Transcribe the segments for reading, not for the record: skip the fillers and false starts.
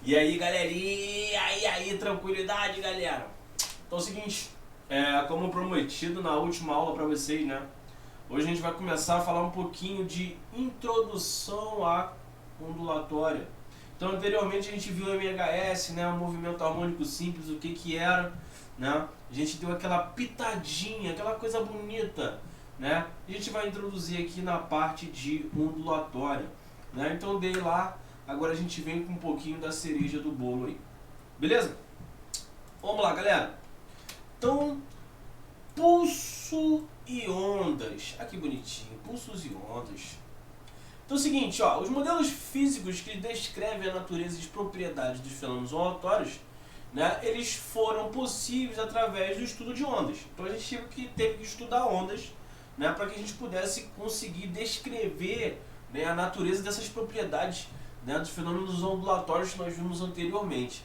E aí, galerinha, aí, tranquilidade, galera? Então é o seguinte, como prometido na última aula pra vocês, né? Hoje a gente vai começar a falar um pouquinho de introdução à ondulatória. Então anteriormente a gente viu o MHS, né? O movimento harmônico simples, o que que era, né? A gente deu aquela pitadinha, aquela coisa bonita, né? A gente vai introduzir aqui na parte de ondulatória, né? Então eu dei lá. Agora a gente vem com um pouquinho da cereja do bolo aí. Beleza? Vamos lá, galera. Então, pulso e ondas. Aqui bonitinho, pulsos e ondas. Então é o seguinte, ó, os modelos físicos que descrevem a natureza e as propriedades dos fenômenos ondulatórios, né, eles foram possíveis através do estudo de ondas. Então a gente teve que estudar ondas, né, para que a gente pudesse conseguir descrever, né, a natureza dessas propriedades, né, dos fenômenos ondulatórios que nós vimos anteriormente.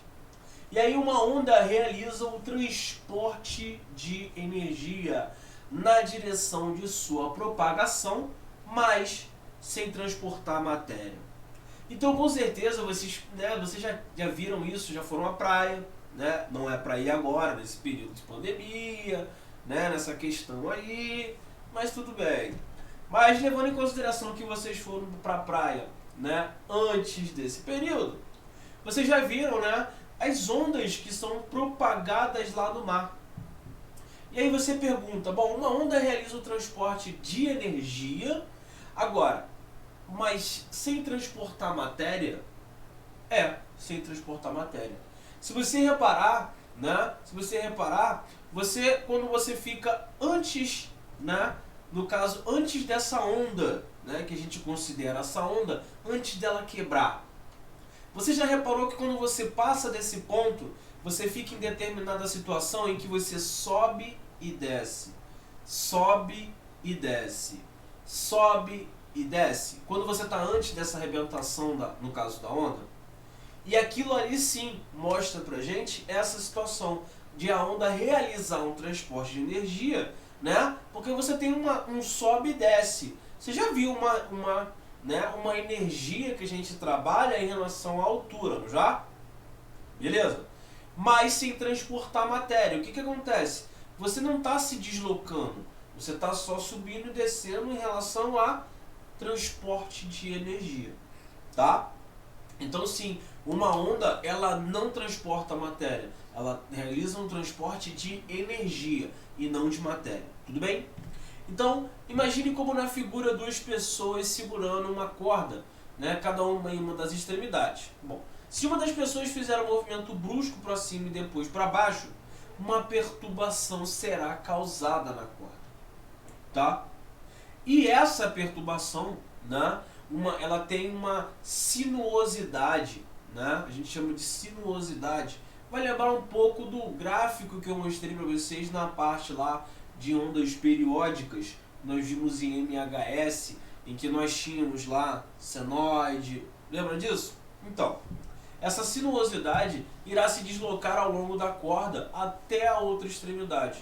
E aí uma onda realiza o transporte de energia na direção de sua propagação, mas sem transportar matéria. Então com certeza vocês já viram isso, já foram à praia, né? Não é para ir agora, nesse período de pandemia, né? Nessa questão aí, mas tudo bem. Mas levando em consideração que vocês foram para a praia, né, antes desse período, vocês já viram, né, as ondas que são propagadas lá no mar. E aí você pergunta, bom, uma onda realiza o transporte de energia, agora, mas sem transportar matéria? Sem transportar matéria. Se você reparar, né, quando você fica antes, né, no caso, antes dessa onda, né, que a gente considera essa onda, antes dela quebrar. Você já reparou que quando você passa desse ponto, você fica em determinada situação em que você sobe e desce, sobe e desce, sobe e desce, quando você está antes dessa arrebentação, no caso da onda? E aquilo ali sim mostra pra gente essa situação de a onda realizar um transporte de energia, né? Porque você tem um sobe e desce. Você já viu uma energia que a gente trabalha em relação à altura, não já? Beleza? Mas sem transportar matéria. O que acontece? Você não está se deslocando, você está só subindo e descendo em relação a transporte de energia, tá? Então sim, uma onda ela não transporta matéria, ela realiza um transporte de energia e não de matéria, tudo bem? Então imagine como na figura duas pessoas segurando uma corda, né, cada uma em uma das extremidades. Bom, se uma das pessoas fizer um movimento brusco para cima e depois para baixo, uma perturbação será causada na corda, tá? E essa perturbação, né, ela tem uma sinuosidade, né? A gente chama de sinuosidade. Vai lembrar um pouco do gráfico que eu mostrei para vocês na parte lá de ondas periódicas. Nós vimos em MHS, em que nós tínhamos lá senoide. Lembra disso? Então, essa sinuosidade irá se deslocar ao longo da corda até a outra extremidade.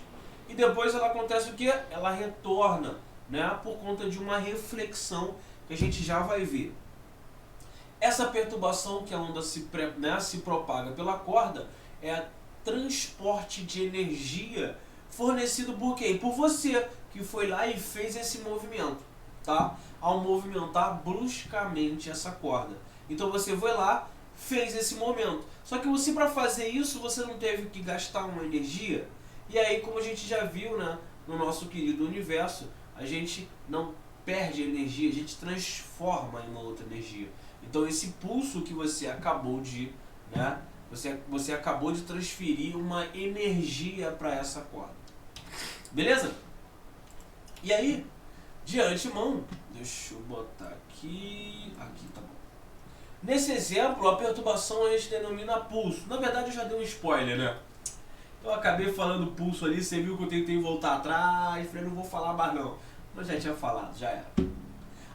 E depois ela acontece o quê? Ela retorna, né, por conta de uma reflexão que a gente já vai ver. Essa perturbação que a onda se propaga pela corda é a transporte de energia fornecido por quem? Por você, que foi lá e fez esse movimento, tá? Ao movimentar bruscamente essa corda. Então você foi lá, fez esse movimento. Só que você, para fazer isso, você não teve que gastar uma energia. E aí, como a gente já viu, né, no nosso querido universo, a gente não perde energia, a gente transforma em uma outra energia. Então esse pulso que você acabou de, né, você acabou de transferir uma energia para essa corda. Beleza? E aí, de antemão, deixa eu botar aqui tá bom. Nesse exemplo, a perturbação a gente denomina pulso. Na verdade eu já dei um spoiler, né? Eu acabei falando pulso ali, você viu que eu tentei voltar atrás, falei, não vou falar mais não. Mas já tinha falado, já era.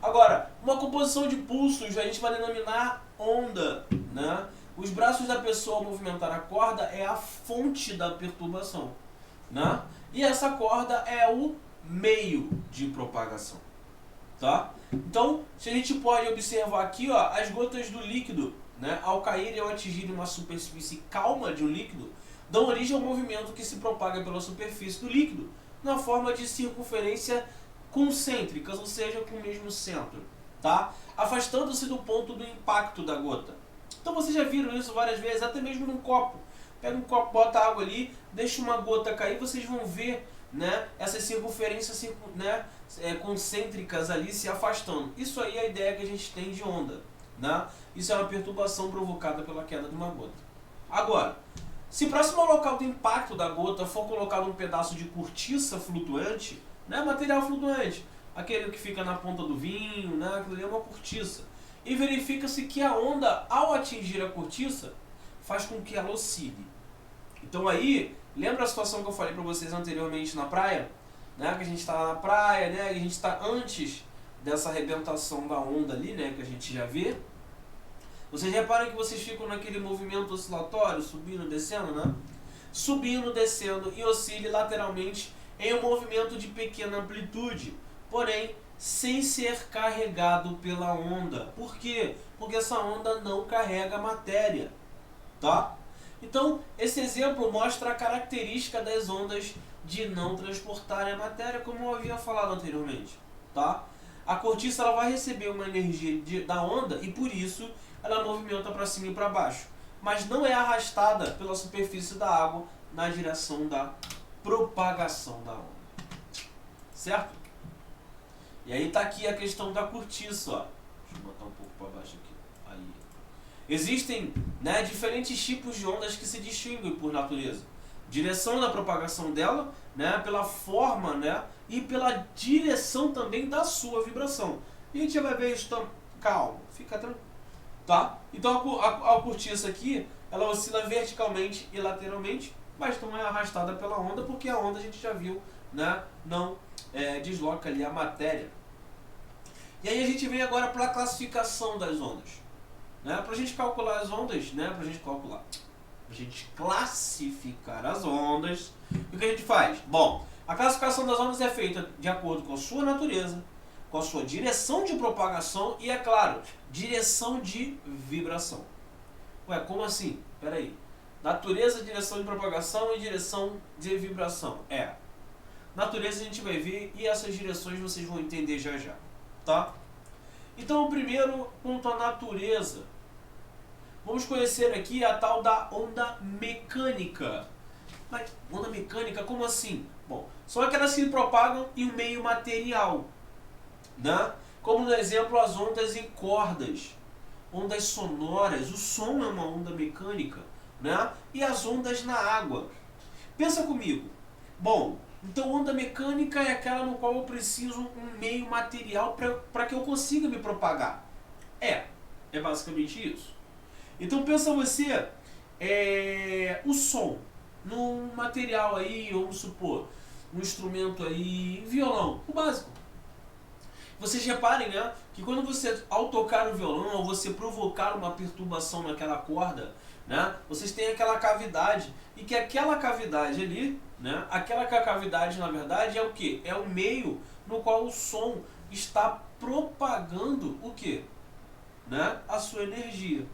Agora, uma composição de pulsos a gente vai denominar onda, né? Os braços da pessoa ao movimentar a corda é a fonte da perturbação, né? E essa corda é o meio de propagação, tá? Então, se a gente pode observar aqui, ó, as gotas do líquido, né, ao caírem ou atingirem uma superfície calma de um líquido, dão origem ao movimento que se propaga pela superfície do líquido, na forma de circunferência concêntricas, ou seja, com o mesmo centro, tá? Afastando-se do ponto do impacto da gota. Então vocês já viram isso várias vezes, até mesmo num copo. Pega um copo, bota água ali, deixa uma gota cair, vocês vão ver, né, essas circunferências, né, concêntricas ali se afastando. Isso aí é a ideia que a gente tem de onda, né? Isso é uma perturbação provocada pela queda de uma gota. Agora, se próximo ao local do impacto da gota for colocado um pedaço de cortiça flutuante, né, material flutuante, aquele que fica na ponta do vinho, né, aquilo ali é uma cortiça, e verifica-se que a onda, ao atingir a cortiça, faz com que ela oscile. Então aí, lembra a situação que eu falei para vocês anteriormente na praia? Né, que a gente está na praia, né, que a gente está antes dessa arrebentação da onda ali, né, que a gente já vê. Vocês reparam que vocês ficam naquele movimento oscilatório, subindo, descendo, né? Subindo, descendo e oscile lateralmente em um movimento de pequena amplitude, porém sem ser carregado pela onda. Por quê? Porque essa onda não carrega matéria, tá? Então, esse exemplo mostra a característica das ondas de não transportarem a matéria, como eu havia falado anteriormente, tá? A cortiça ela vai receber uma energia da onda e por isso ela movimenta para cima e para baixo, mas não é arrastada pela superfície da água na direção da propagação da onda, certo? E aí está aqui a questão da cortiça, ó. Deixa eu botar um pouco para baixo aqui. Aí. Existem, né, diferentes tipos de ondas que se distinguem por natureza. Direção da propagação dela, né, pela forma, né, e pela direção também da sua vibração. E a gente vai ver isso também. Calma, fica tranquilo. Tá? Então a cortiça aqui, ela oscila verticalmente e lateralmente, mas não é arrastada pela onda, porque a onda a gente já viu, né, não desloca ali a matéria. E aí a gente vem agora para a classificação das ondas, né? Para a gente calcular as ondas, né, para a gente classificar as ondas, o que a gente faz? Bom, a classificação das ondas é feita de acordo com a sua natureza, com a sua direção de propagação e, é claro, direção de vibração. Ué, como assim? Espera aí. Natureza, direção de propagação e direção de vibração. Natureza a gente vai ver e essas direções vocês vão entender já já, tá? Então, o primeiro, quanto à natureza, vamos conhecer aqui a tal da onda mecânica. Mas, onda mecânica, como assim? Bom, são aquelas que se propagam em um meio material, né? Como no exemplo as ondas em cordas, ondas sonoras, o som é uma onda mecânica, né? E as ondas na água. Pensa comigo. Bom, então onda mecânica é aquela no qual eu preciso um meio material para que eu consiga me propagar. É basicamente isso. Então pensa você, o som, num material aí, vamos supor, um instrumento aí, violão, o básico. Vocês reparem, né, que quando você, ao tocar o violão, ou você provocar uma perturbação naquela corda, né, vocês têm aquela cavidade, e que aquela cavidade ali, né, aquela cavidade na verdade é o quê? É o meio no qual o som está propagando o quê? Né, a sua energia.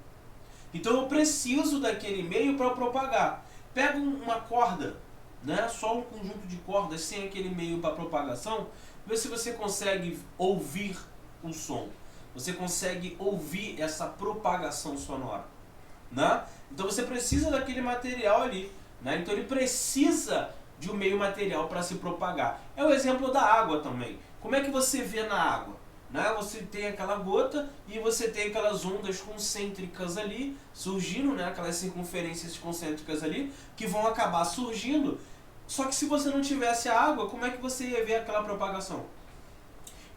Então eu preciso daquele meio para propagar. Pega uma corda, né, só um conjunto de cordas sem aquele meio para propagação, vê se você consegue ouvir o som. Você consegue ouvir essa propagação sonora, né? Então você precisa daquele material ali, né? Então ele precisa de um meio material para se propagar. É o exemplo da água também. Como é que você vê na água? Né? Você tem aquela gota e você tem aquelas ondas concêntricas ali surgindo, né? Aquelas circunferências concêntricas ali que vão acabar surgindo. Só que se você não tivesse a água, como é que você ia ver aquela propagação?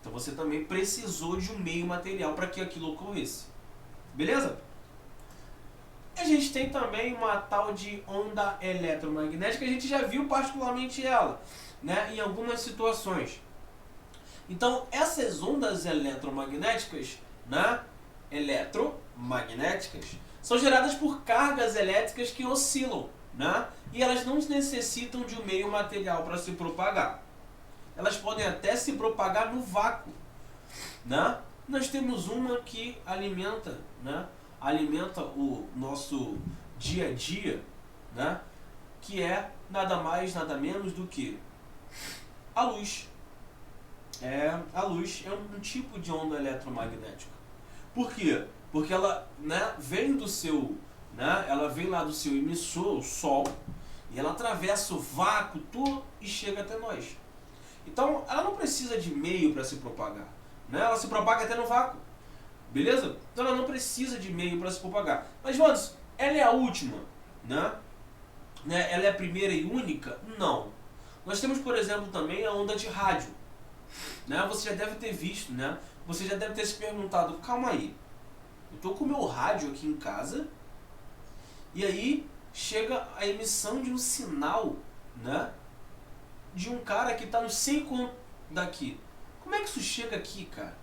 Então você também precisou de um meio material para que aquilo ocorresse. Beleza? A gente tem também uma tal de onda eletromagnética, a gente já viu particularmente ela, né, em algumas situações. Então essas ondas eletromagnéticas, né, são geradas por cargas elétricas que oscilam, né, e elas não necessitam de um meio material para se propagar. Elas podem até se propagar no vácuo, né? Nós temos uma que alimenta, né, alimenta o nosso dia a dia, né? Que é nada mais, nada menos do que a luz. A luz é um tipo de onda eletromagnética. Por quê? Porque ela, né, vem do seu, né, ela vem lá do seu emissor, o Sol, e ela atravessa o vácuo todo e chega até nós. Então, ela não precisa de meio para se propagar, né? Ela se propaga até no vácuo, beleza? Então, ela não precisa de meio para se propagar. Mas, mano, ela é a última, né? Ela é a primeira e única? Não. Nós temos, por exemplo, também a onda de rádio, né? Você já deve ter visto, né? Você já deve ter se perguntado, calma aí, eu tô com o meu rádio aqui em casa e aí chega a emissão de um sinal, né? De um cara que tá no sei quanto daqui. Como é que isso chega aqui, cara?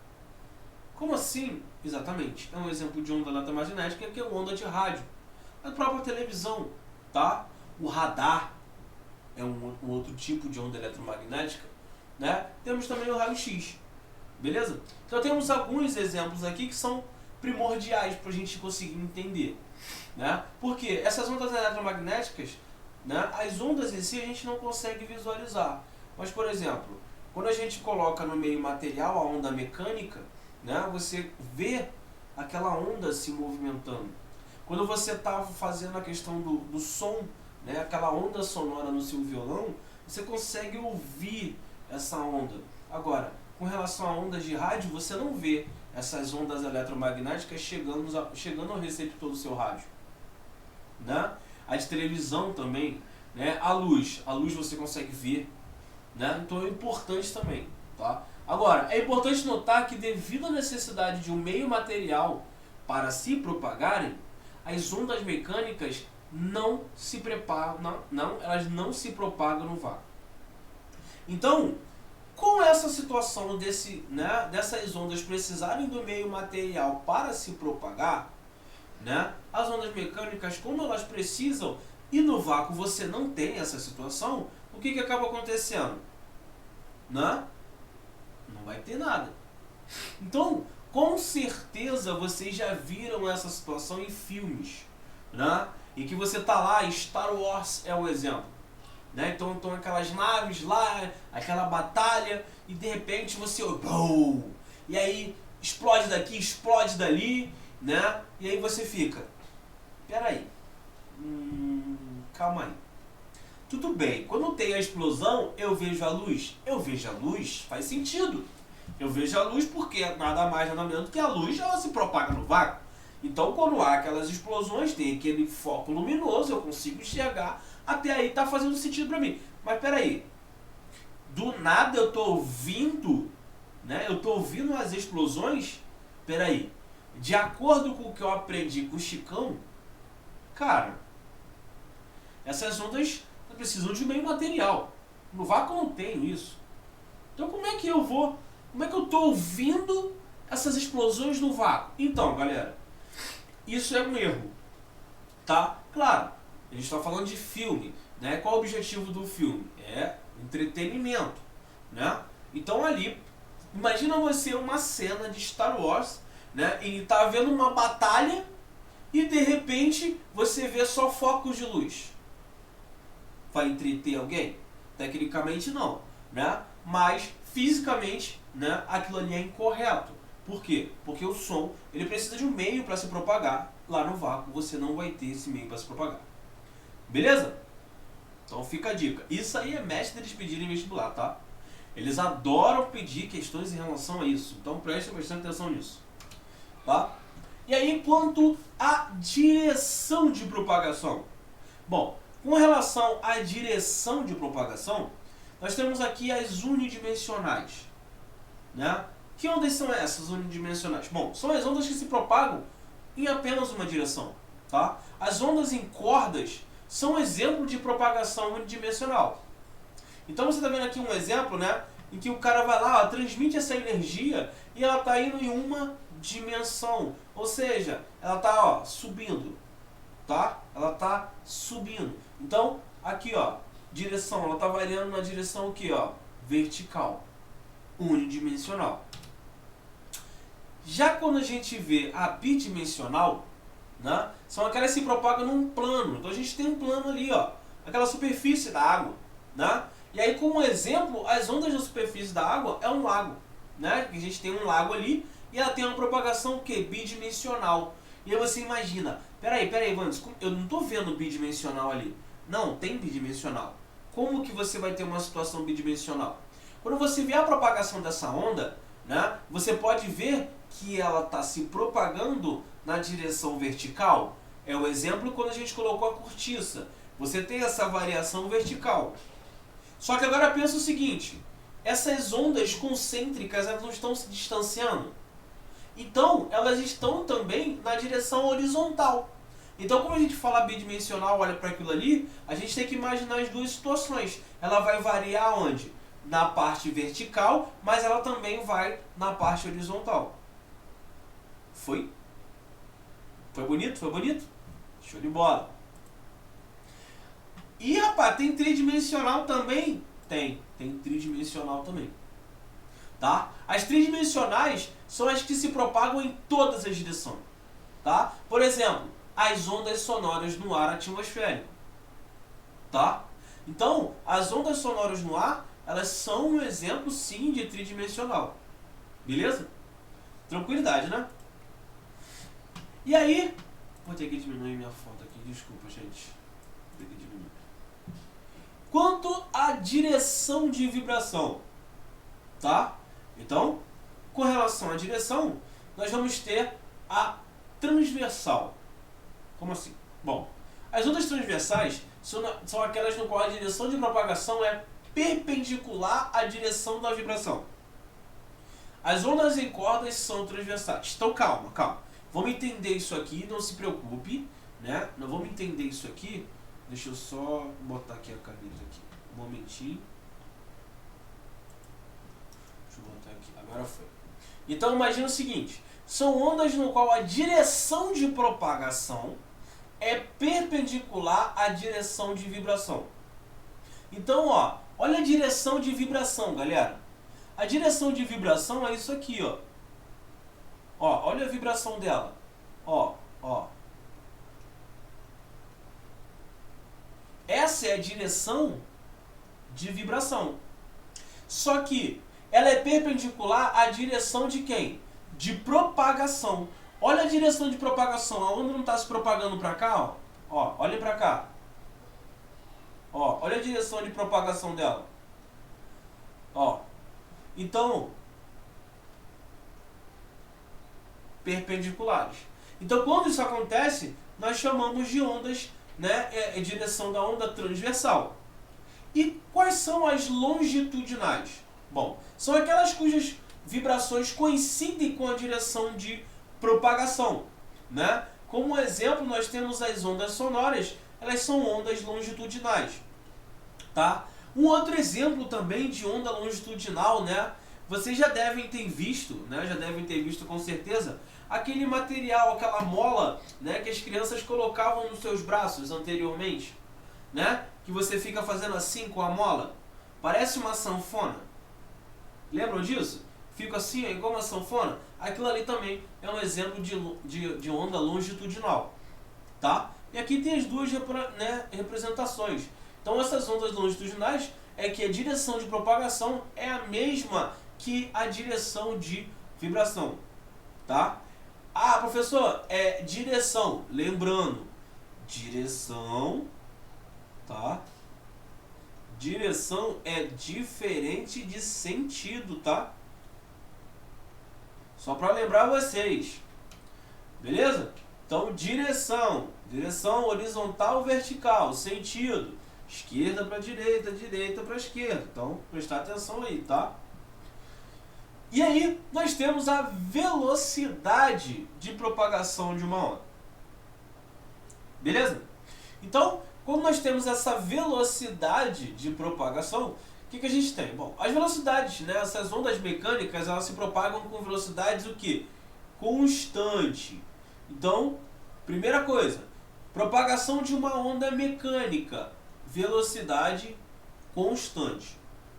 Como assim? Exatamente. É um exemplo de onda eletromagnética que é onda de rádio. A própria televisão, tá? O radar é um outro tipo de onda eletromagnética, né? Temos também o raio-x, beleza? Então temos alguns exemplos aqui que são primordiais para a gente conseguir entender, né? Porque essas ondas eletromagnéticas, né, as ondas em si a gente não consegue visualizar. Mas, por exemplo, quando a gente coloca no meio material a onda mecânica, né, você vê aquela onda se movimentando. Quando você está fazendo a questão do som, né, aquela onda sonora no seu violão, você consegue ouvir essa onda. Agora, com relação a ondas de rádio, você não vê essas ondas eletromagnéticas chegando ao receptor do seu rádio, né? A de televisão também, né? A luz você consegue ver, né? Então é importante também, tá? Agora, é importante notar que devido à necessidade de um meio material para se propagarem, as ondas mecânicas não se preparam, elas não se propagam no vácuo. Então, com essa situação dessas ondas precisarem do meio material para se propagar, né, as ondas mecânicas, como elas precisam, e no vácuo você não tem essa situação, o que acaba acontecendo? Né? Não vai ter nada. Então, com certeza vocês já viram essa situação em filmes, né? Em que você tá lá, Star Wars é o exemplo, né? Então estão aquelas naves lá, aquela batalha, e de repente você e aí explode daqui, explode dali, né? E aí você fica, peraí, calma aí. Tudo bem, quando tem a explosão, eu vejo a luz. Eu vejo a luz, faz sentido. Eu vejo a luz porque nada mais nada menos do que a luz, ela se propaga no vácuo. Então quando há aquelas explosões, tem aquele foco luminoso, eu consigo enxergar. Até aí tá fazendo sentido pra mim. Mas peraí, do nada eu tô ouvindo, né? Eu tô ouvindo as explosões. Peraí, de acordo com o que eu aprendi com o Chicão, cara, essas ondas precisam de meio material. No vácuo eu não tenho isso. Então como é que eu tô ouvindo essas explosões no vácuo? Então, galera, isso é um erro, tá? Claro, a gente está falando de filme, né? Qual o objetivo do filme? É entretenimento, né? Então ali, imagina você uma cena de Star Wars, né? E tá havendo uma batalha e de repente você vê só focos de luz. Vai entreter alguém? Tecnicamente não, né? Mas fisicamente, né, aquilo ali é incorreto. Por quê? Porque o som, ele precisa de um meio para se propagar. Lá no vácuo você não vai ter esse meio para se propagar. Beleza? Então fica a dica. Isso aí é mestre deles pedirem vestibular, tá? Eles adoram pedir questões em relação a isso. Então preste bastante atenção nisso, tá? E aí, quanto à direção de propagação? Bom, com relação à direção de propagação, nós temos aqui as unidimensionais, né? Que ondas são essas unidimensionais? Bom, são as ondas que se propagam em apenas uma direção, tá? As ondas em cordas são exemplo de propagação unidimensional. Então você está vendo aqui um exemplo, né? Em que o cara vai lá, transmite essa energia e ela está indo em uma dimensão. Ou seja, ela está subindo, tá? Ela está subindo. Então, aqui, ó, direção, ela está variando na direção o quê, ó? Vertical, unidimensional. Já quando a gente vê a bidimensional, né? São aquelas que se propagam num plano. Então a gente tem um plano ali, ó, aquela superfície da água, né? E aí, como exemplo, as ondas da superfície da água é um lago, né? A gente tem um lago ali e ela tem uma propagação o quê? Bidimensional. E aí você imagina, peraí, Vandes, eu não estou vendo bidimensional ali. Não, tem bidimensional. Como que você vai ter uma situação bidimensional? Quando você vê a propagação dessa onda, né, você pode ver que ela está se propagando na direção vertical. É o exemplo quando a gente colocou a cortiça. Você tem essa variação vertical. Só que agora pensa o seguinte, essas ondas concêntricas elas não estão se distanciando. Então, elas estão também na direção horizontal. Então, quando a gente fala bidimensional, olha para aquilo ali, a gente tem que imaginar as duas situações. Ela vai variar onde? Na parte vertical, mas ela também vai na parte horizontal. Foi? Foi bonito? Foi bonito? Show de bola. E, rapaz, tem tridimensional também? Tem tridimensional também. Tá? As tridimensionais são as que se propagam em todas as direções. Tá? Por exemplo, as ondas sonoras no ar atmosférico. Tá? Então, as ondas sonoras no ar, elas são um exemplo, sim, de tridimensional. Beleza? Tranquilidade, né? E aí... Vou ter que diminuir minha foto aqui. Desculpa, gente. Vou ter que diminuir. Quanto à direção de vibração, tá? Então, com relação à direção, nós vamos ter a transversal. Como assim? Bom, as ondas transversais são aquelas no qual a direção de propagação é perpendicular à direção da vibração. As ondas em cordas são transversais. Então, calma. Vamos entender isso aqui, não se preocupe, né? Nós vamos entender isso aqui. Deixa eu só botar aqui a cadeira aqui. Um momentinho. Deixa eu botar aqui. Agora foi. Então imagina o seguinte. São ondas no qual a direção de propagação é perpendicular à direção de vibração. Então, ó. Olha a direção de vibração, galera. A direção de vibração é isso aqui, ó. Ó, olha a vibração dela. Ó. Essa é a direção de vibração. Só que ela é perpendicular à direção de quem? De propagação. Olha a direção de propagação. A onda não está se propagando para cá? Ó, olha para cá. Ó, olha a direção de propagação dela. Ó. Então, perpendiculares. Então, quando isso acontece, nós chamamos de ondas, né, direção da onda transversal. E quais são as longitudinais? Bom, são aquelas cujas vibrações coincidem com a direção de propagação, né? Como exemplo, nós temos as ondas sonoras, elas são ondas longitudinais, tá? Um outro exemplo também de onda longitudinal, né? Vocês já devem ter visto, né? Já devem ter visto com certeza aquele material, aquela mola, né, que as crianças colocavam nos seus braços anteriormente, né? Que você fica fazendo assim com a mola. Parece uma sanfona. Lembram disso? Fica assim, é igual uma sanfona. Aquilo ali também é um exemplo de onda longitudinal, tá? E aqui tem as duas, né, representações. Então essas ondas longitudinais é que a direção de propagação é a mesma que a direção de vibração, tá? Ah, professor, é direção. Lembrando, direção, tá? Direção é diferente de sentido, tá? Só para lembrar vocês. Beleza? Então, direção horizontal, vertical, sentido, esquerda para direita, direita para esquerda. Então, prestar atenção aí, tá? E aí, nós temos a velocidade de propagação de uma onda. Beleza? Então, quando nós temos essa velocidade de propagação, o que a gente tem? Bom, as velocidades, né, essas ondas mecânicas, elas se propagam com velocidades o quê? Constante. Então, primeira coisa, propagação de uma onda mecânica, velocidade constante,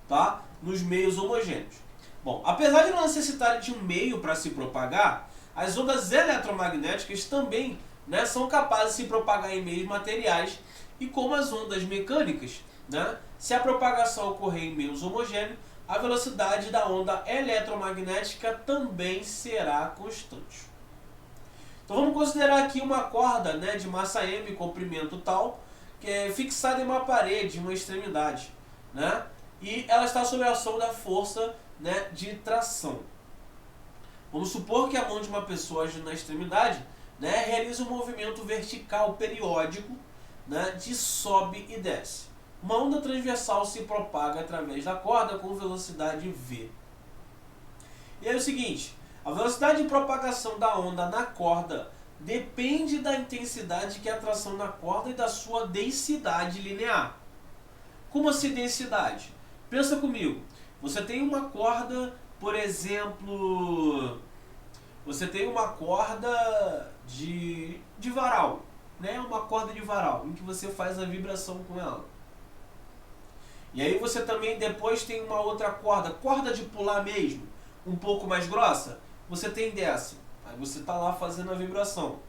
tá? Nos meios homogêneos. Bom, apesar de não necessitarem de um meio para se propagar, as ondas eletromagnéticas também né, são capazes de se propagar em meios materiais e como as ondas mecânicas, né, se a propagação ocorrer em meios homogêneos, a velocidade da onda eletromagnética também será constante. Então vamos considerar aqui uma corda, né, de massa m, comprimento tal, que é fixada em uma parede, em uma extremidade, né, e ela está sob a ação da força, né, de tração. Vamos supor que a mão de uma pessoa agindo na extremidade, né, realiza um movimento vertical periódico, né, de sobe e desce. Uma onda transversal se propaga através da corda com velocidade v. E aí é o seguinte, a velocidade de propagação da onda na corda depende da intensidade que é a tração na corda e da sua densidade linear. Como assim densidade? Pensa comigo, você tem uma corda, por exemplo, você tem uma corda de varal, né? Uma corda de varal, em que você faz a vibração com ela. E aí você também depois tem uma outra corda de pular mesmo, um pouco mais grossa, você tem dessa. Aí você está lá fazendo a vibração.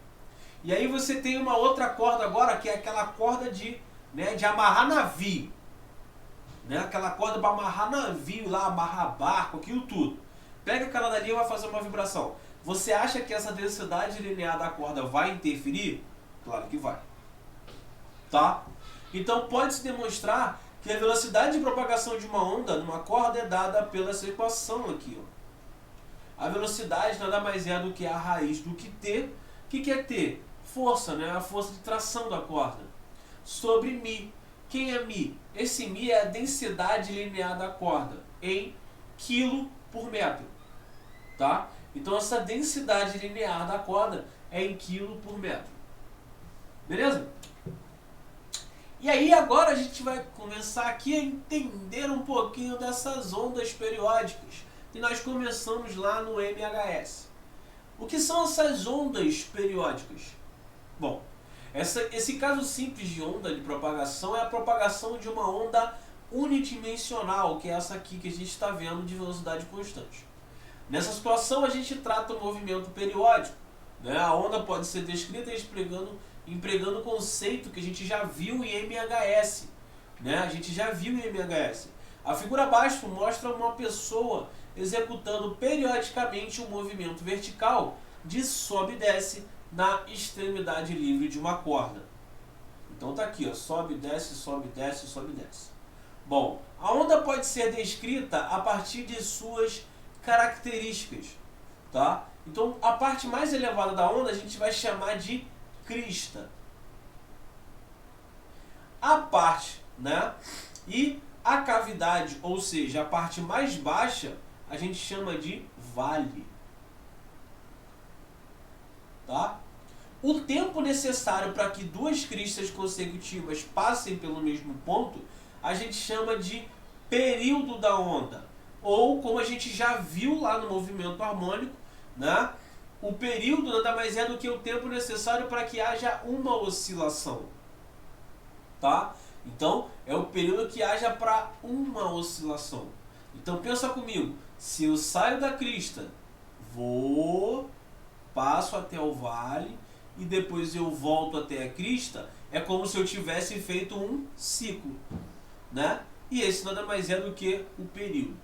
E aí você tem uma outra corda agora, que é aquela corda de amarrar navio. Né? Aquela corda para amarrar navio lá, amarrar barco, aquilo tudo. Pega aquela dali e vai fazer uma vibração. Você acha que essa densidade linear da corda vai interferir? Claro que vai. Tá? Então pode-se demonstrar que a velocidade de propagação de uma onda numa corda é dada pela essa equação aqui. Ó. A velocidade nada mais é do que a raiz do que T. O que é T? Força, né? A força de tração da corda. Sobre μ. Quem é μ? Esse μ é a densidade linear da corda em quilo por metro. Tá? Então essa densidade linear da corda é em quilo por metro. Beleza? E aí agora a gente vai começar aqui a entender um pouquinho dessas ondas periódicas. E nós começamos lá no MHS. O que são essas ondas periódicas? Bom, esse caso simples de onda de propagação é a propagação de uma onda unidimensional, que é essa aqui que a gente está vendo de velocidade constante. Nessa situação a gente trata o movimento periódico. Né? A onda pode ser descrita empregando o conceito que a gente já viu em MHS. Né? A gente já viu em MHS. A figura abaixo mostra uma pessoa executando periodicamente um movimento vertical de sobe e desce na extremidade livre de uma corda. Então tá aqui, ó, sobe, desce, sobe, desce, sobe, desce. Bom, a onda pode ser descrita a partir de suas características, tá? Então a parte mais elevada da onda a gente vai chamar de crista. A parte, né? E a cavidade, ou seja, a parte mais baixa, a gente chama de vale. Tá? O tempo necessário para que duas cristas consecutivas passem pelo mesmo ponto, a gente chama de período da onda. Ou, como a gente já viu lá no movimento harmônico, né? O período nada mais é do que o tempo necessário para que haja uma oscilação. Tá? Então, é o período que haja para uma oscilação. Então, pensa comigo. Se eu saio da crista, passo até o vale e depois eu volto até a crista, é como se eu tivesse feito um ciclo. Né? E esse nada mais é do que o período.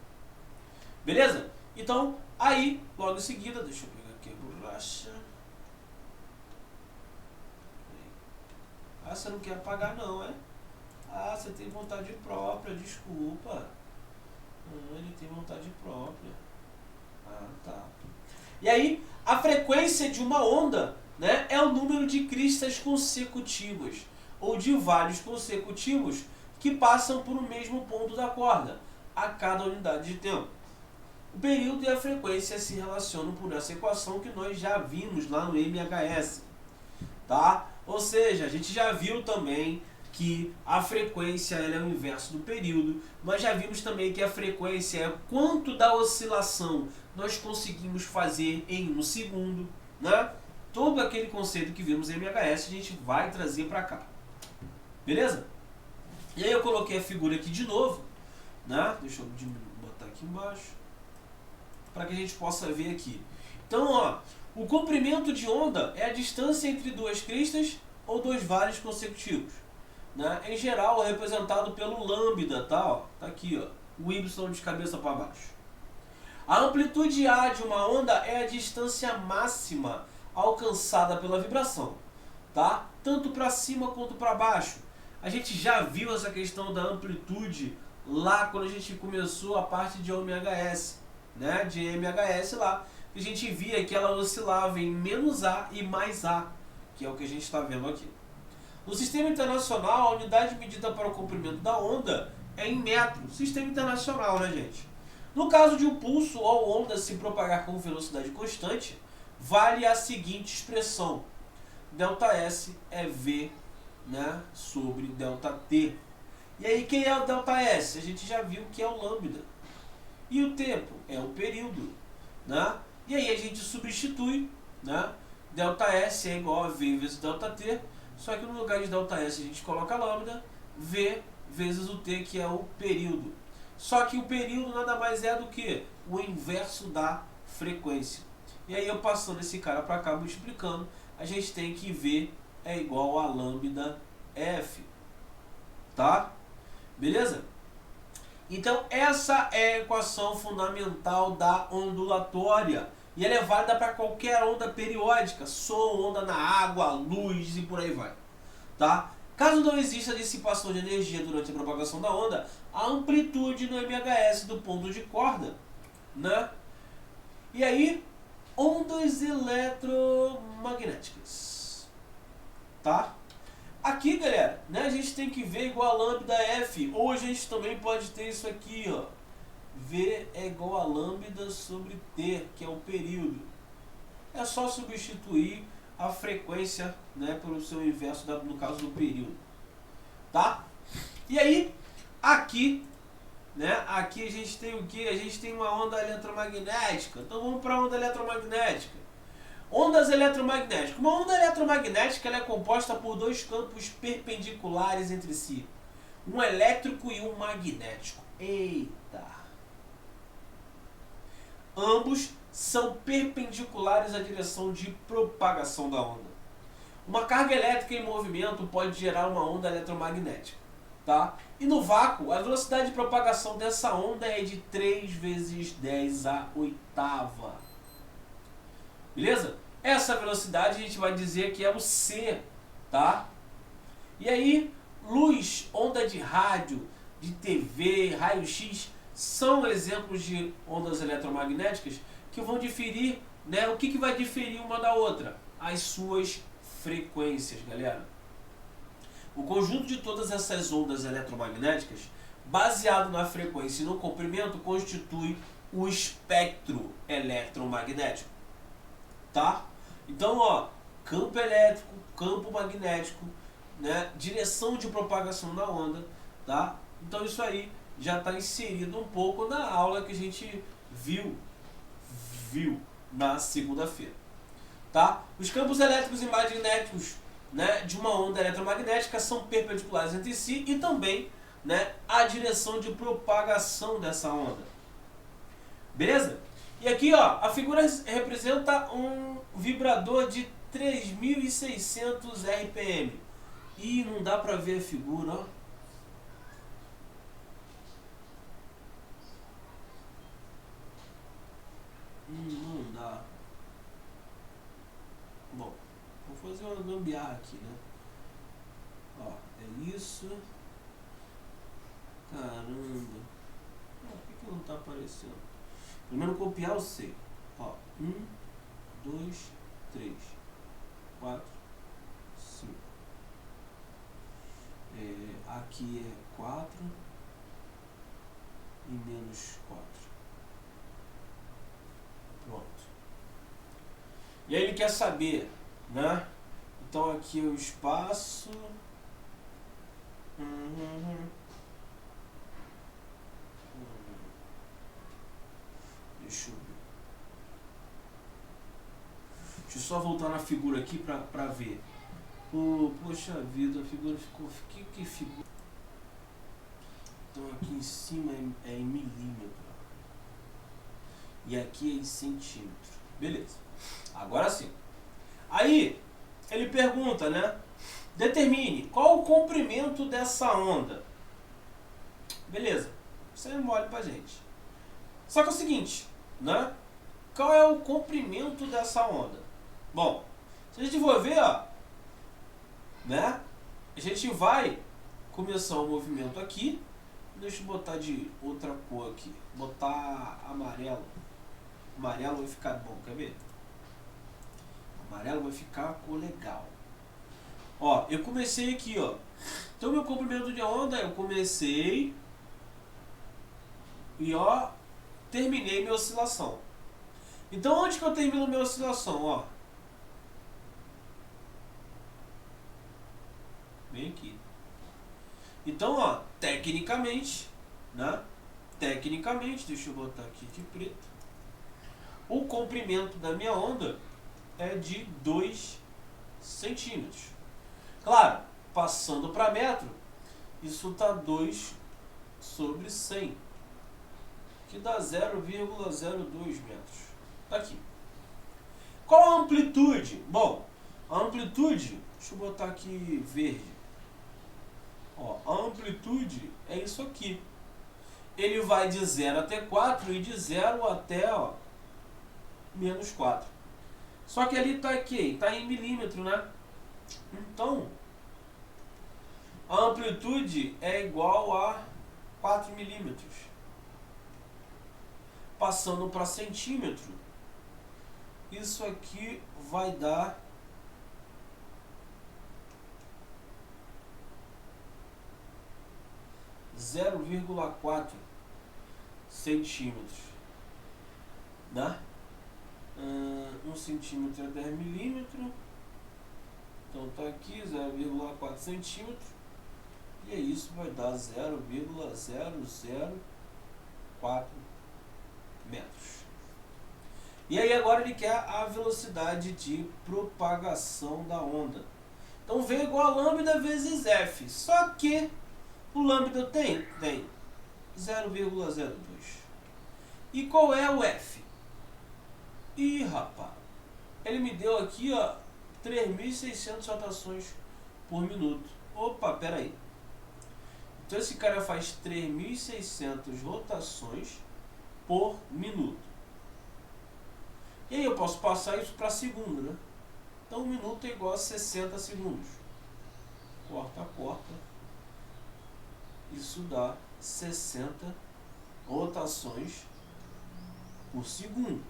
Beleza? Então, aí, logo em seguida, deixa eu pegar aqui a borracha. Ah, você não quer apagar não, é? Ah, você tem vontade própria, desculpa. Ele tem vontade própria. Ah, tá. E aí, a frequência de uma onda, né, é o número de cristas consecutivas, ou de vales consecutivos, que passam por um mesmo ponto da corda, a cada unidade de tempo. O período e a frequência se relacionam por essa equação que nós já vimos lá no MHS. Tá? Ou seja, a gente já viu também que a frequência ela é o inverso do período. Nós já vimos também que a frequência é quanto da oscilação nós conseguimos fazer em um segundo. Né? Todo aquele conceito que vimos em MHS a gente vai trazer para cá. Beleza? E aí eu coloquei a figura aqui de novo. Né? Deixa eu botar aqui embaixo, para que a gente possa ver aqui. Então, ó, O comprimento de onda é a distância entre duas cristas ou dois vales consecutivos, né? Em geral, é representado pelo lambda, tá? Ó, tá aqui, ó, o y de cabeça para baixo. A amplitude A de uma onda é a distância máxima alcançada pela vibração, tá? Tanto para cima quanto para baixo. A gente já viu essa questão da amplitude lá quando a gente começou a parte de OMHS, né? De MHS lá. A gente via que ela oscilava em menos A e mais A, que é o que a gente está vendo aqui. No sistema internacional, a unidade medida para o comprimento da onda é em metro. Sistema internacional, né, gente? No caso de um pulso ou onda se propagar com velocidade constante, vale a seguinte expressão. ΔS é V, né, sobre ΔT. E aí, quem é o ΔS? A gente já viu que é o lambda. E o tempo é o período, né? E aí a gente substitui, né? ΔS é igual a V vezes ΔT, só que no lugar de ΔS a gente coloca lambda, V vezes o T, que é o período. Só que o período nada mais é do que o inverso da frequência. E aí eu passando esse cara para cá, multiplicando, a gente tem que V é igual a lambda F. Tá? Beleza? Então essa é a equação fundamental da ondulatória. E ela é válida para qualquer onda periódica, som, onda na água, luz e por aí vai. Tá? Caso não exista dissipação de energia durante a propagação da onda, a amplitude no MHS do ponto de corda, né? E aí, ondas eletromagnéticas. Tá? Aqui, galera, né, a gente tem que V igual a lambda F, ou a gente também pode ter isso aqui, ó. V é igual a lambda sobre T, que é o período. É só substituir a frequência, né, pelo seu inverso, no caso do período. Tá? E aí, aqui, né, aqui a gente tem o que? A gente tem uma onda eletromagnética. Então vamos para a onda eletromagnética. Ondas eletromagnéticas. Uma onda eletromagnética ela é composta por dois campos perpendiculares entre si. Um elétrico e um magnético. Eita! Ambos são perpendiculares à direção de propagação da onda. Uma carga elétrica em movimento pode gerar uma onda eletromagnética. Tá? E no vácuo, a velocidade de propagação dessa onda é de 3 vezes 10 a oitava. Beleza? Essa velocidade a gente vai dizer que é o C. Tá? E aí, luz, onda de rádio, de TV, raio-x, são exemplos de ondas eletromagnéticas que vão diferir, né? O que vai diferir uma da outra? As suas frequências, galera. O conjunto de todas essas ondas eletromagnéticas, baseado na frequência e no comprimento, constitui o espectro eletromagnético. Tá? Então, ó, campo elétrico, campo magnético, né? Direção de propagação da onda, tá? Então isso aí já está inserido um pouco na aula que a gente viu na segunda-feira. Tá? Os campos elétricos e magnéticos, né, de uma onda eletromagnética são perpendiculares entre si e também, né, a direção de propagação dessa onda. Beleza? E aqui, ó, a figura representa um vibrador de 3.600 RPM. E não dá pra ver a figura, ó. Não dá. Bom, vou fazer uma gambiarra aqui, né? Ó, é isso. Caramba. Por que não tá aparecendo? Primeiro copiar o C. Ó, 1, 2, 3, 4, 5. Aqui é 4 e menos 4. Pronto. E aí ele quer saber, né? Então aqui é o espaço. Deixa eu ver. Deixa eu só voltar na figura aqui pra ver. Poxa vida, a figura ficou... Que figura? Então aqui em cima é em milímetro. E aqui é em centímetro. Beleza. Agora sim. Aí, ele pergunta, né? Determine qual o comprimento dessa onda. Beleza. Isso é mole pra gente. Só que é o seguinte, né? Qual é o comprimento dessa onda? Bom, se a gente for ver, ó, né? A gente vai começar o movimento aqui. Deixa eu botar de outra cor aqui. Botar amarelo. Amarelo vai ficar bom, quer ver? Amarelo vai ficar a cor legal. Ó, eu comecei aqui, ó. Então, meu comprimento de onda, eu comecei e, ó, terminei minha oscilação. Então, onde que eu termino minha oscilação, ó? Bem aqui. Então, ó, tecnicamente, né? Tecnicamente, deixa eu botar aqui de preto. O comprimento da minha onda é de 2 centímetros. Claro, passando para metro, isso está 2 sobre 100, que dá 0,02 metros. Tá aqui. Qual a amplitude? Bom, a amplitude, deixa eu botar aqui verde. Ó, a amplitude é isso aqui. Ele vai de 0 até 4 e de 0 até, ó, menos 4. Só que ali está aqui, está em milímetro, né? Então, a amplitude é igual a 4 milímetros. Passando para centímetro, isso aqui vai dar 0,4 centímetros, né? 1 centímetro é 10 milímetros. Então tá aqui 0,4 centímetros. E é isso, vai dar 0,004 metros. E aí agora ele quer a velocidade de propagação da onda. Então V igual a lambda vezes F. Só que o lambda tem 0,02. E qual é o F? Ih, rapaz, ele me deu aqui, ó, 3.600 rotações por minuto. Opa, peraí. Então esse cara faz 3.600 rotações por minuto. E aí eu posso passar isso para segundo, né? Então 1 minuto é igual a 60 segundos. Corta, corta. Isso dá 60 rotações por segundo.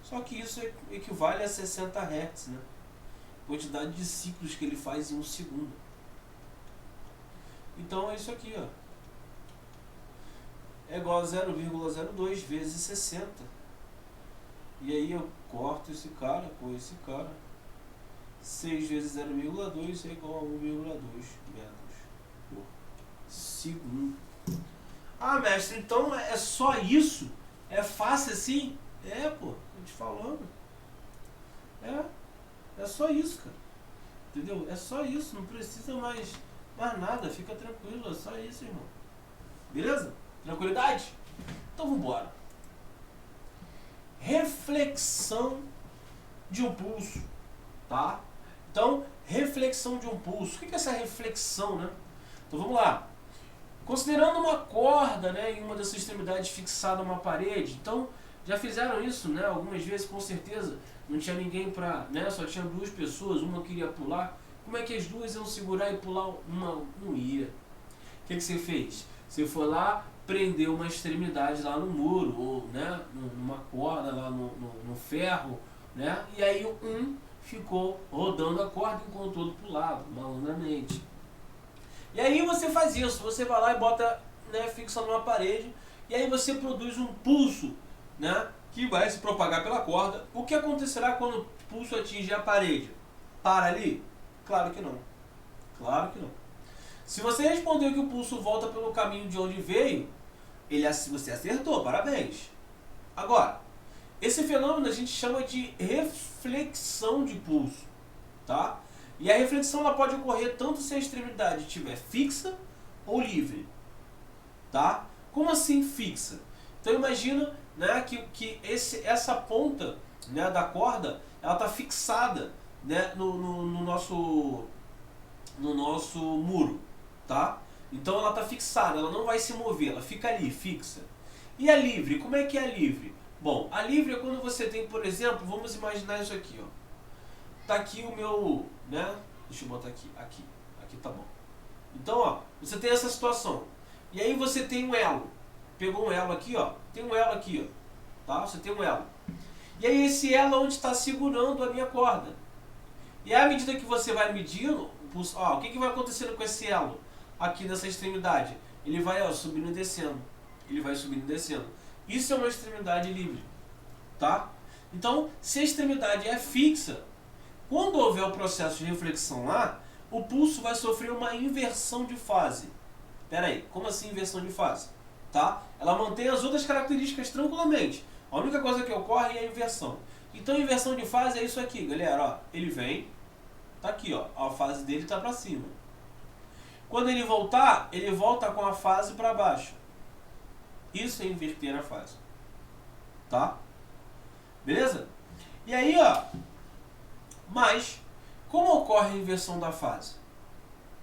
Só que isso equivale a 60 Hz, né? Quantidade de ciclos que ele faz em 1 segundo. Então é isso aqui, ó. É igual a 0,02 vezes 60. E aí eu corto esse cara com esse cara. 6 vezes 0,2 é igual a 1,2 metros por segundo. Ah, mestre, então é só isso? É fácil assim? É, pô, tô te falando. É só isso, cara. Entendeu? É só isso, não precisa mais nada, fica tranquilo, é só isso, irmão. Beleza? Tranquilidade? Então vambora. Reflexão de um pulso, tá? Então, reflexão de um pulso. O que é essa reflexão, né? Então vamos lá. Considerando uma corda, né, em uma dessas extremidades fixada a uma parede, então já fizeram isso, né, algumas vezes, com certeza. Não tinha ninguém pra, né, só tinha 2 pessoas, uma queria pular. Como é que as duas iam segurar e pular? Uma não ia. O que você fez? Você foi lá, prendeu uma extremidade lá no muro, ou, né, numa corda lá no ferro, né, e aí um ficou rodando a corda enquanto o outro pulava, malandramente. E aí você faz isso, você vai lá e bota, né, fixa numa parede, e aí você produz um pulso, né, que vai se propagar pela corda. O que acontecerá quando o pulso atingir a parede? Para ali? Claro que não. Claro que não. Se você respondeu que o pulso volta pelo caminho de onde veio, você acertou, parabéns. Agora, esse fenômeno a gente chama de reflexão de pulso, tá? E a reflexão ela pode ocorrer tanto se a extremidade estiver fixa ou livre, tá? Como assim fixa? Então imagina, né, que essa ponta né, da corda, ela está fixada, né, no nosso muro, tá? Então ela está fixada, ela não vai se mover, ela fica ali, fixa. E a livre, como é que é a livre? Bom, a livre é quando você tem, por exemplo, vamos imaginar isso aqui, ó. Tá aqui o meu, né? Deixa eu botar aqui tá bom. Então, ó, você tem essa situação. E aí você tem um elo. Pegou um elo aqui, ó. Tem um elo aqui, ó. Tá? Você tem um elo. E aí esse elo é onde está segurando a minha corda. E à medida que você vai medindo, ó, o que vai acontecendo com esse elo aqui nessa extremidade? Ele vai, ó, subindo e descendo. Ele vai subindo e descendo. Isso é uma extremidade livre, tá? Então, se a extremidade é fixa, quando houver o processo de reflexão lá, o pulso vai sofrer uma inversão de fase. Pera aí, como assim inversão de fase? Tá? Ela mantém as outras características tranquilamente. A única coisa que ocorre é a inversão. Então, a inversão de fase é isso aqui, galera. Ó, ele vem, tá aqui, ó, a fase dele tá para cima. Quando ele voltar, ele volta com a fase para baixo. Isso é inverter a fase. Tá? Beleza? E aí, ó, mas como ocorre a inversão da fase?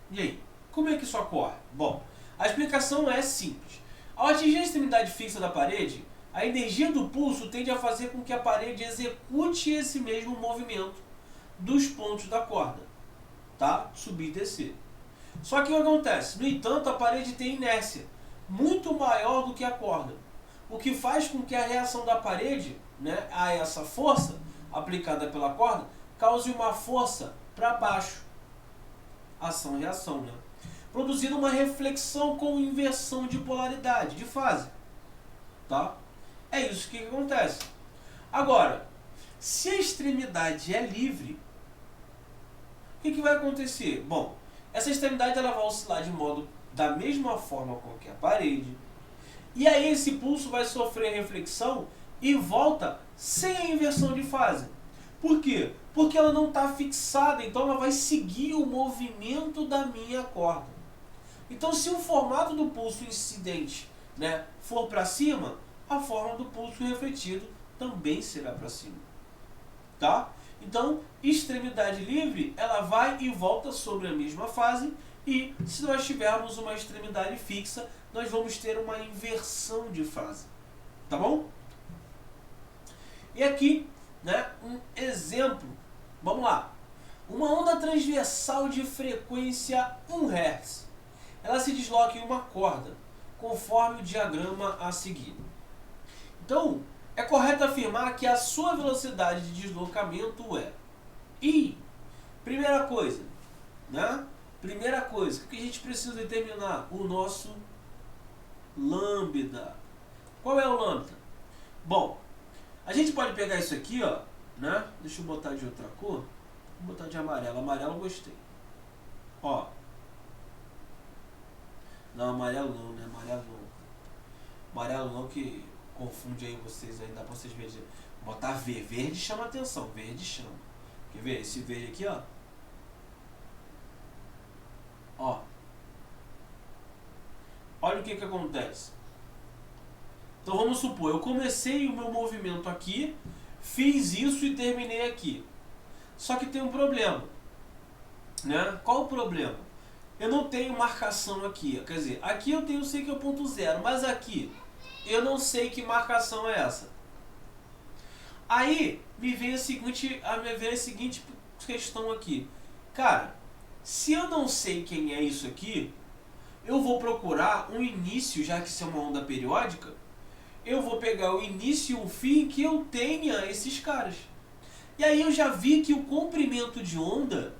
E aí, como é que isso ocorre? Bom, a explicação é simples. Ao atingir a extremidade fixa da parede, a energia do pulso tende a fazer com que a parede execute esse mesmo movimento dos pontos da corda, tá? Subir e descer. Só que o que acontece? No entanto, a parede tem inércia muito maior do que a corda, o que faz com que a reação da parede, né, a essa força aplicada pela corda, cause uma força para baixo. Ação e reação, né? Produzindo uma reflexão com inversão de polaridade, de fase. Tá? É isso que acontece. Agora, se a extremidade é livre, o que vai acontecer? Bom, essa extremidade ela vai oscilar de modo da mesma forma com que a parede. E aí esse pulso vai sofrer reflexão e volta sem a inversão de fase. Por quê? Porque ela não está fixada, então ela vai seguir o movimento da minha corda. Então, se o formato do pulso incidente, né, for para cima, a forma do pulso refletido também será para cima. Tá? Então, extremidade livre, ela vai e volta sobre a mesma fase, e se nós tivermos uma extremidade fixa, nós vamos ter uma inversão de fase. Tá bom? E aqui, né, um exemplo. Vamos lá. Uma onda transversal de frequência 1 Hz. Ela se desloca em uma corda, conforme o diagrama a seguir. Então, é correto afirmar que a sua velocidade de deslocamento é I. Primeira coisa, né? Primeira coisa, o que a gente precisa determinar? O nosso lambda. Qual é o lambda? Bom, a gente pode pegar isso aqui, ó, né? Deixa eu botar de outra cor. Vou botar de amarelo. Amarelo eu gostei. Ó. Não, amarelo não, né? Amarelo não. Amarelo não, que confunde aí vocês aí. Dá pra vocês verem. Botar verde. Verde chama atenção. Verde chama. Quer ver? Esse verde aqui, ó. Ó. Olha o que acontece. Então vamos supor, eu comecei o meu movimento aqui, fiz isso e terminei aqui. Só que tem um problema, né? Qual o problema? Eu não tenho marcação aqui, quer dizer, aqui eu sei que é o ponto zero, mas aqui eu não sei que marcação é essa. Aí me vem a seguinte questão aqui. Cara, se eu não sei quem é isso aqui, eu vou procurar um início, já que isso é uma onda periódica, eu vou pegar o início e o fim que eu tenha esses caras. E aí eu já vi que o comprimento de onda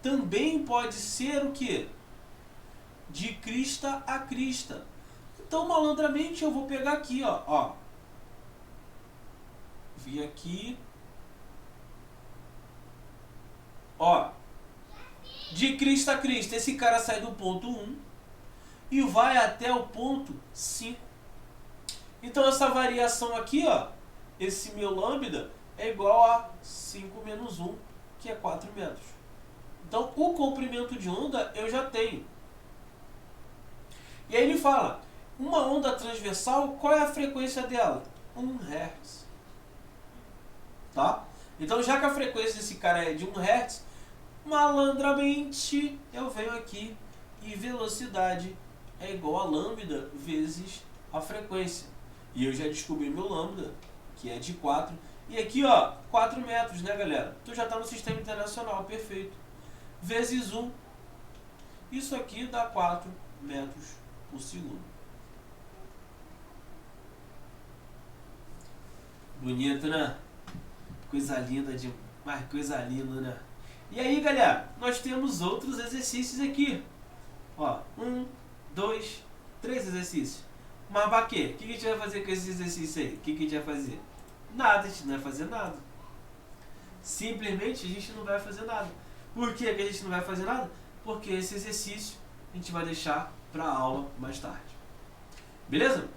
também pode ser o quê? De crista a crista. Então, malandramente, eu vou pegar aqui, ó. Vim aqui. Ó. De crista a crista, esse cara sai do ponto 1 e vai até o ponto 5. Então, essa variação aqui, ó, esse meu lambda é igual a 5 menos 1, que é 4 metros. Então, o comprimento de onda eu já tenho. E aí ele fala, uma onda transversal, qual é a frequência dela? 1 Hz. tá? Então, já que a frequência desse cara é de 1 Hz, malandramente eu venho aqui e velocidade é igual a lambda vezes a frequência. E eu já descobri meu lambda, que é de 4. E aqui, ó, 4 metros, né, galera? Tu já tá no sistema internacional, perfeito. Vezes 1. Isso aqui dá 4 metros por segundo. Bonito, né? Coisa linda demais, coisa linda, né? E aí, galera, nós temos outros exercícios aqui. Ó, 1, 2, 3 exercícios. Mas pra quê? O que a gente vai fazer com esse exercício aí? O que a gente vai fazer? Nada, a gente não vai fazer nada. Simplesmente a gente não vai fazer nada. Por que a gente não vai fazer nada? Porque esse exercício a gente vai deixar pra aula mais tarde. Beleza?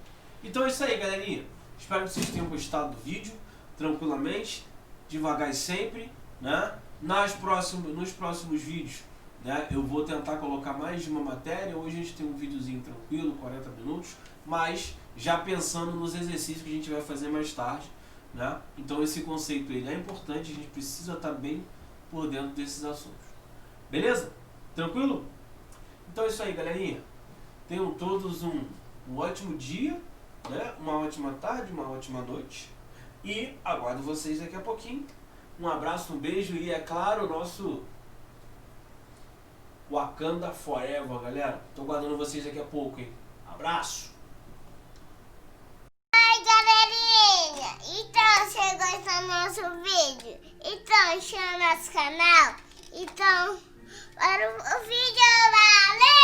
Então é isso aí, galerinha. Espero que vocês tenham gostado do vídeo, tranquilamente, devagar e sempre, né? Nos próximos vídeos, né, eu vou tentar colocar mais de uma matéria. Hoje a gente tem um videozinho tranquilo, 40 minutos, mas já pensando nos exercícios que a gente vai fazer mais tarde, né? Então esse conceito ele é importante, a gente precisa estar bem por dentro desses assuntos. Beleza? Tranquilo? Então é isso aí, galerinha. Tenham todos um ótimo dia, né? Uma ótima tarde, uma ótima noite. E aguardo vocês daqui a pouquinho. Um abraço, um beijo e, é claro, o nosso Wakanda Forever, galera. Tô aguardando vocês daqui a pouco, hein? Abraço! Oi, galerinha! Então, você gostou do nosso vídeo? Então, chama nosso canal. Então, para o vídeo, valeu!